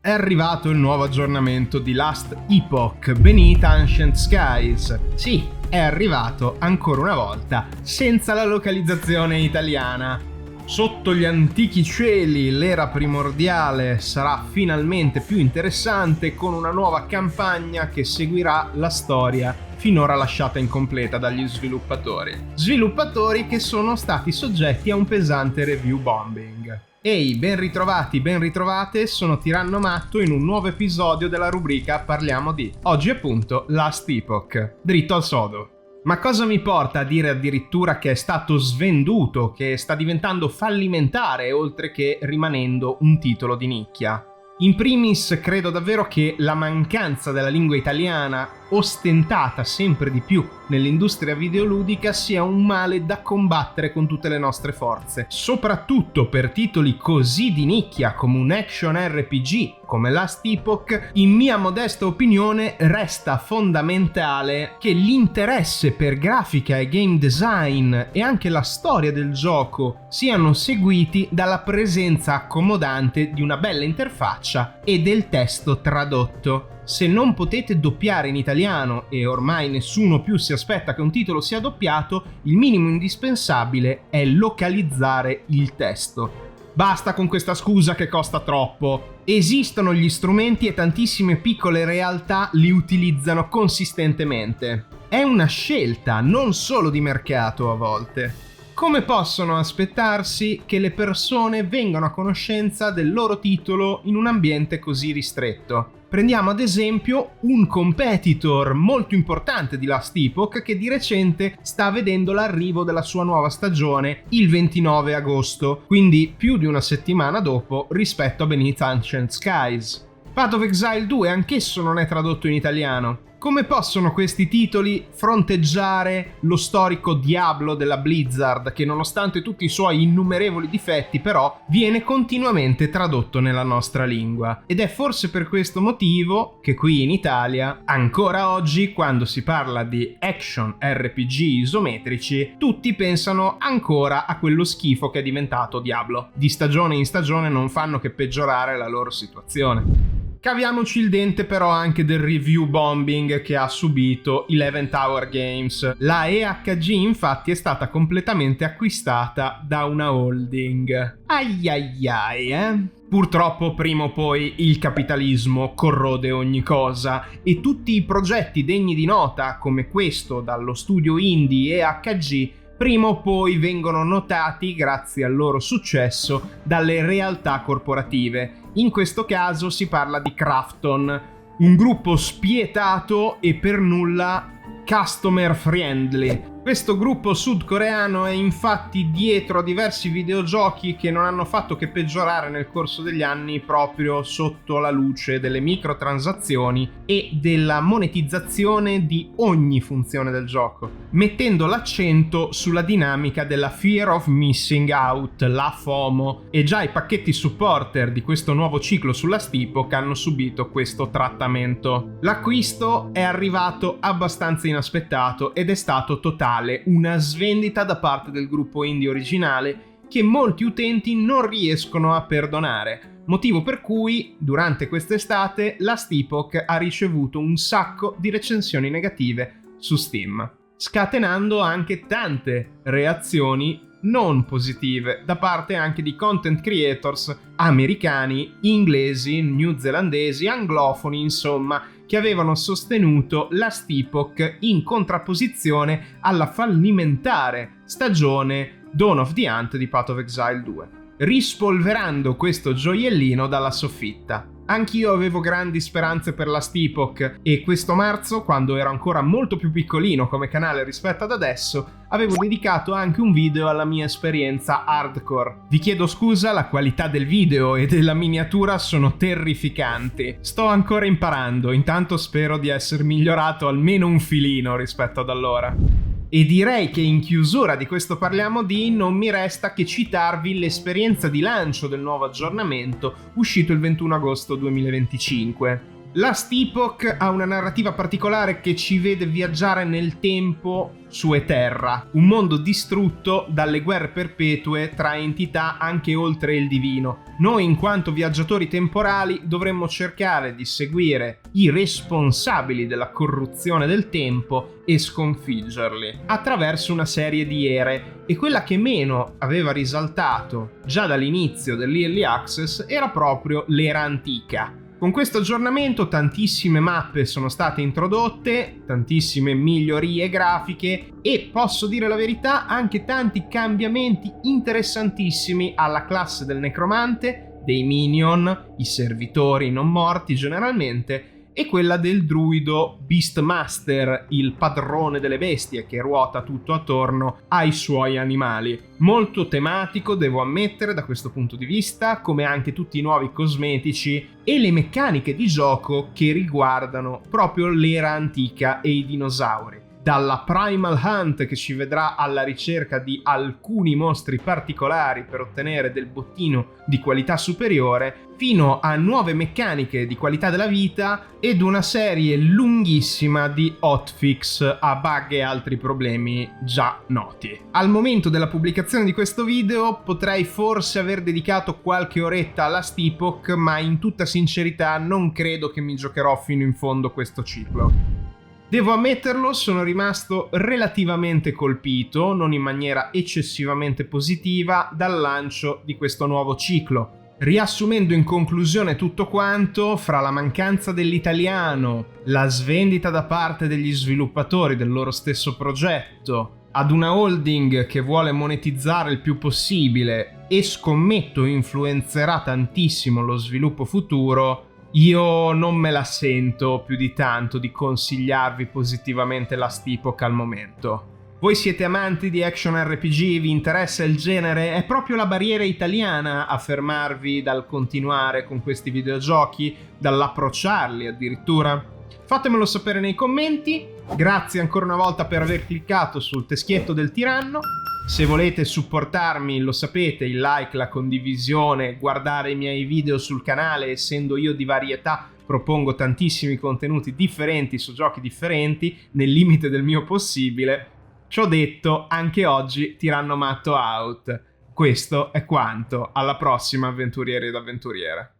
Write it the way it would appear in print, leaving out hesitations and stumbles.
È arrivato il nuovo aggiornamento di Last Epoch Beneath Ancient Skies. Sì, è arrivato ancora una volta, senza la localizzazione italiana. Sotto gli antichi cieli, l'era primordiale sarà finalmente più interessante con una nuova campagna che seguirà la storia finora lasciata incompleta dagli sviluppatori. Sviluppatori che sono stati soggetti a un pesante review bombing. Ehi, ben ritrovati, ben ritrovate, sono Tiranno Matto in un nuovo episodio della rubrica Parliamo di. Oggi appunto Last Epoch, dritto al sodo. Ma cosa mi porta a dire addirittura che è stato svenduto, che sta diventando fallimentare oltre che rimanendo un titolo di nicchia? In primis credo davvero che la mancanza della lingua italiana, ostentata sempre di più nell'industria videoludica, sia un male da combattere con tutte le nostre forze, soprattutto per titoli così di nicchia come un action RPG come Last Epoch. In mia modesta opinione resta fondamentale che l'interesse per grafica e game design e anche la storia del gioco siano seguiti dalla presenza accomodante di una bella interfaccia e del testo tradotto. Se non potete doppiare in italiano, e ormai nessuno più si aspetta che un titolo sia doppiato, il minimo indispensabile è localizzare il testo. Basta con questa scusa che costa troppo. Esistono gli strumenti e tantissime piccole realtà li utilizzano consistentemente. È una scelta, non solo di mercato a volte. Come possono aspettarsi che le persone vengano a conoscenza del loro titolo in un ambiente così ristretto? Prendiamo ad esempio un competitor molto importante di Last Epoch che di recente sta vedendo l'arrivo della sua nuova stagione il 29 agosto, quindi più di una settimana dopo rispetto a Beneath Ancient Skies. Path of Exile 2 anch'esso non è tradotto in italiano. Come possono questi titoli fronteggiare lo storico Diablo della Blizzard, che nonostante tutti i suoi innumerevoli difetti però viene continuamente tradotto nella nostra lingua? Ed è forse per questo motivo che qui in Italia, ancora oggi, quando si parla di action RPG isometrici, tutti pensano ancora a quello schifo che è diventato Diablo. Di stagione in stagione non fanno che peggiorare la loro situazione. Caviamoci il dente però anche del review bombing che ha subito Eleven Tower Games. La EHG infatti è stata completamente acquistata da una holding. Purtroppo prima o poi il capitalismo corrode ogni cosa e tutti i progetti degni di nota come questo dallo studio indie EHG prima o poi vengono notati grazie al loro successo dalle realtà corporative. In questo caso si parla di Krafton, un gruppo spietato e per nulla customer friendly. Questo gruppo sudcoreano è infatti dietro a diversi videogiochi che non hanno fatto che peggiorare nel corso degli anni proprio sotto la luce delle microtransazioni e della monetizzazione di ogni funzione del gioco, mettendo l'accento sulla dinamica della fear of missing out, la FOMO, e già i pacchetti supporter di questo nuovo ciclo sulla Last Epoch hanno subito questo trattamento. L'acquisto è arrivato abbastanza inaspettato ed è stato totale, una svendita da parte del gruppo indie originale che molti utenti non riescono a perdonare, motivo per cui durante quest'estate Last Epoch ha ricevuto un sacco di recensioni negative su Steam, scatenando anche tante reazioni non positive da parte anche di content creators americani, inglesi, newzelandesi, anglofoni, insomma, che avevano sostenuto Last Epoch in contrapposizione alla fallimentare stagione Dawn of the Hunt di Path of Exile 2, rispolverando questo gioiellino dalla soffitta. Anch'io avevo grandi speranze per Last Epoch e questo marzo, quando ero ancora molto più piccolino come canale rispetto ad adesso, avevo dedicato anche un video alla mia esperienza hardcore. Vi chiedo scusa, la qualità del video e della miniatura sono terrificanti. Sto ancora imparando, intanto spero di essere migliorato almeno un filino rispetto ad allora. E direi che in chiusura di questo Parliamo di non mi resta che citarvi l'esperienza di lancio del nuovo aggiornamento uscito il 21 agosto 2025. Last Epoch ha una narrativa particolare che ci vede viaggiare nel tempo su Eterra, un mondo distrutto dalle guerre perpetue tra entità anche oltre il divino. Noi, in quanto viaggiatori temporali, dovremmo cercare di seguire i responsabili della corruzione del tempo e sconfiggerli attraverso una serie di ere, e quella che meno aveva risaltato già dall'inizio dell'Early Access era proprio l'era antica. Con questo aggiornamento tantissime mappe sono state introdotte, tantissime migliorie grafiche e, posso dire la verità, anche tanti cambiamenti interessantissimi alla classe del necromante, dei minion, i servitori non morti generalmente, e quella del druido Beastmaster, il padrone delle bestie che ruota tutto attorno ai suoi animali. Molto tematico, devo ammettere, da questo punto di vista, come anche tutti i nuovi cosmetici e le meccaniche di gioco che riguardano proprio l'era antica e i dinosauri. Dalla Primal Hunt, che ci vedrà alla ricerca di alcuni mostri particolari per ottenere del bottino di qualità superiore, fino a nuove meccaniche di qualità della vita ed una serie lunghissima di hotfix a bug e altri problemi già noti. Al momento della pubblicazione di questo video potrei forse aver dedicato qualche oretta alla Last Epoch, ma in tutta sincerità non credo che mi giocherò fino in fondo questo ciclo. Devo ammetterlo, sono rimasto relativamente colpito, non in maniera eccessivamente positiva, dal lancio di questo nuovo ciclo. Riassumendo in conclusione tutto quanto, fra la mancanza dell'italiano, la svendita da parte degli sviluppatori del loro stesso progetto, ad una holding che vuole monetizzare il più possibile e scommetto influenzerà tantissimo lo sviluppo futuro, io non me la sento più di tanto di consigliarvi positivamente Last Epoch al momento. Voi siete amanti di action RPG, vi interessa il genere? È proprio la barriera italiana a fermarvi dal continuare con questi videogiochi, dall'approcciarli addirittura? Fatemelo sapere nei commenti. Grazie ancora una volta per aver cliccato sul teschietto del tiranno. Se volete supportarmi, lo sapete, il like, la condivisione, guardare i miei video sul canale, essendo io di varietà, propongo tantissimi contenuti differenti su giochi differenti, nel limite del mio possibile. Ciò detto, anche oggi Tirannomatto out. Questo è quanto, alla prossima avventurieri ed avventuriere.